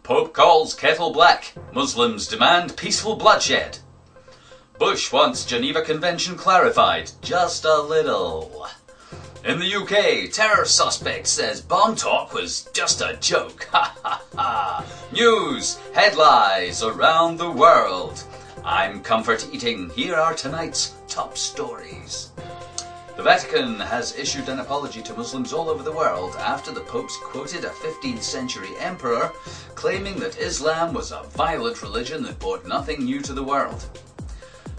Pope calls kettle black. Muslims demand peaceful bloodshed. Bush wants Geneva Convention clarified, just a little. In the UK, terror suspect says bomb talk was just a joke. Ha ha ha. News, headlines around the world. I'm comfort eating. Here are tonight's top stories. The Vatican has issued an apology to Muslims all over the world after the Pope's quoted a 15th century emperor claiming that Islam was a violent religion that brought nothing new to the world.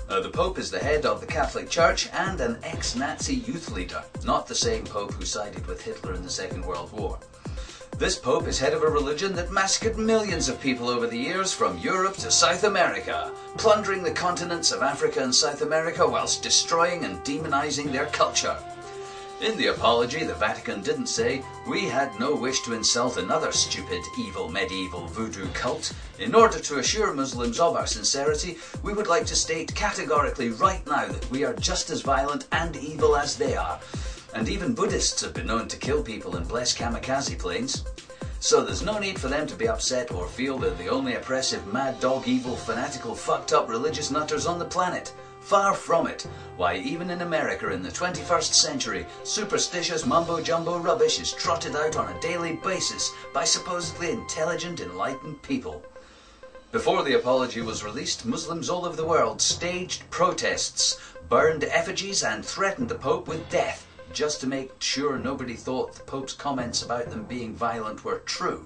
The Pope is the head of the Catholic Church and an ex-Nazi youth leader, not the same Pope who sided with Hitler in the Second World War. This Pope is head of a religion that massacred millions of people over the years from Europe to South America, plundering the continents of Africa and South America whilst destroying and demonizing their culture. In the apology, the Vatican didn't say, "We had no wish to insult another stupid, evil, medieval voodoo cult. In order to assure Muslims of our sincerity, we would like to state categorically right now that we are just as violent and evil as they are. And even Buddhists have been known to kill people and bless kamikaze planes. So there's no need for them to be upset or feel they're the only oppressive, mad dog, evil, fanatical, fucked up religious nutters on the planet. Far from it. Why, even in America in the 21st century, superstitious mumbo-jumbo rubbish is trotted out on a daily basis by supposedly intelligent, enlightened people." Before the apology was released, Muslims all over the world staged protests, burned effigies and threatened the Pope with death, just to make sure nobody thought the Pope's comments about them being violent were true.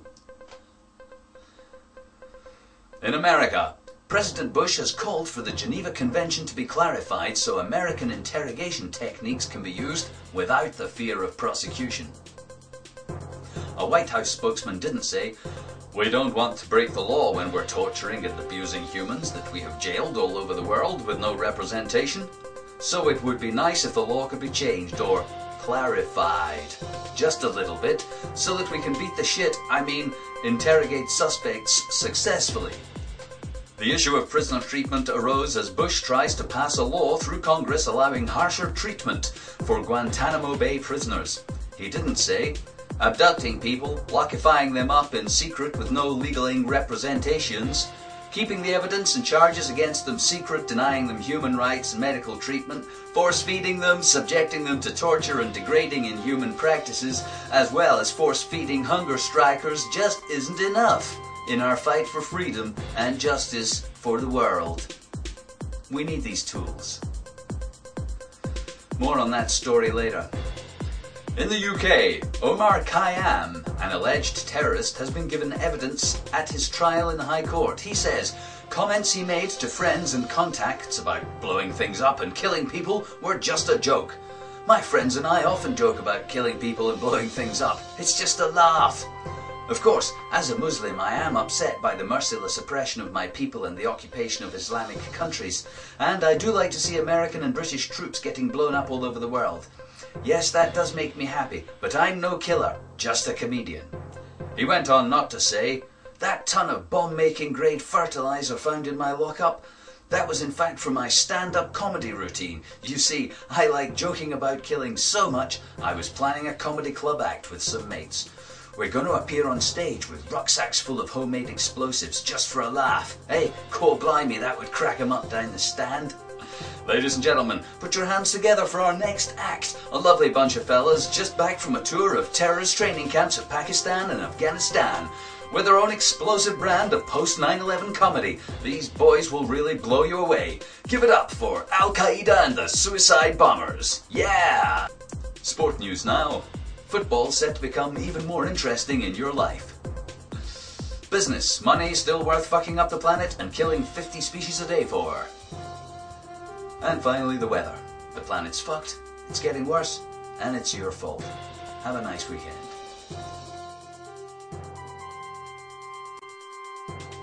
In America, President Bush has called for the Geneva Convention to be clarified so American interrogation techniques can be used without the fear of prosecution. A White House spokesman didn't say, "We don't want to break the law when we're torturing and abusing humans that we have jailed all over the world with no representation. So it would be nice if the law could be changed or clarified just a little bit so that we can beat the shit, interrogate suspects successfully." The issue of prisoner treatment arose as Bush tries to pass a law through Congress allowing harsher treatment for Guantanamo Bay prisoners. He didn't say, abducting people, lockifying them up in secret with no legal representations, keeping the evidence and charges against them secret, denying them human rights and medical treatment, force-feeding them, subjecting them to torture and degrading inhuman practices, as well as force-feeding hunger strikers just isn't enough in our fight for freedom and justice for the world. We need these tools. More on that story later. In the UK, Omar Khayyam, an alleged terrorist, has been given evidence at his trial in the High Court. He says comments he made to friends and contacts about blowing things up and killing people were just a joke. "My friends and I often joke about killing people and blowing things up. It's just a laugh. Of course, as a Muslim, I am upset by the merciless oppression of my people and the occupation of Islamic countries, and I do like to see American and British troops getting blown up all over the world. Yes, that does make me happy, but I'm no killer, just a comedian." He went on not to say, "That ton of bomb-making grade fertilizer found in my lockup, that was in fact from my stand-up comedy routine. You see, I like joking about killing so much, I was planning a comedy club act with some mates. We're going to appear on stage with rucksacks full of homemade explosives just for a laugh. Hey, core blimey, that would crack 'em up down the stand." Ladies and gentlemen, put your hands together for our next act. A lovely bunch of fellas just back from a tour of terrorist training camps of Pakistan and Afghanistan. With their own explosive brand of post-9/11 comedy, these boys will really blow you away. Give it up for Al-Qaeda and the Suicide Bombers. Yeah! Sport news now. Football set to become even more interesting in your life. Business, money still worth fucking up the planet and killing 50 species a day for. And finally the weather. The planet's fucked, it's getting worse, and it's your fault. Have a nice weekend.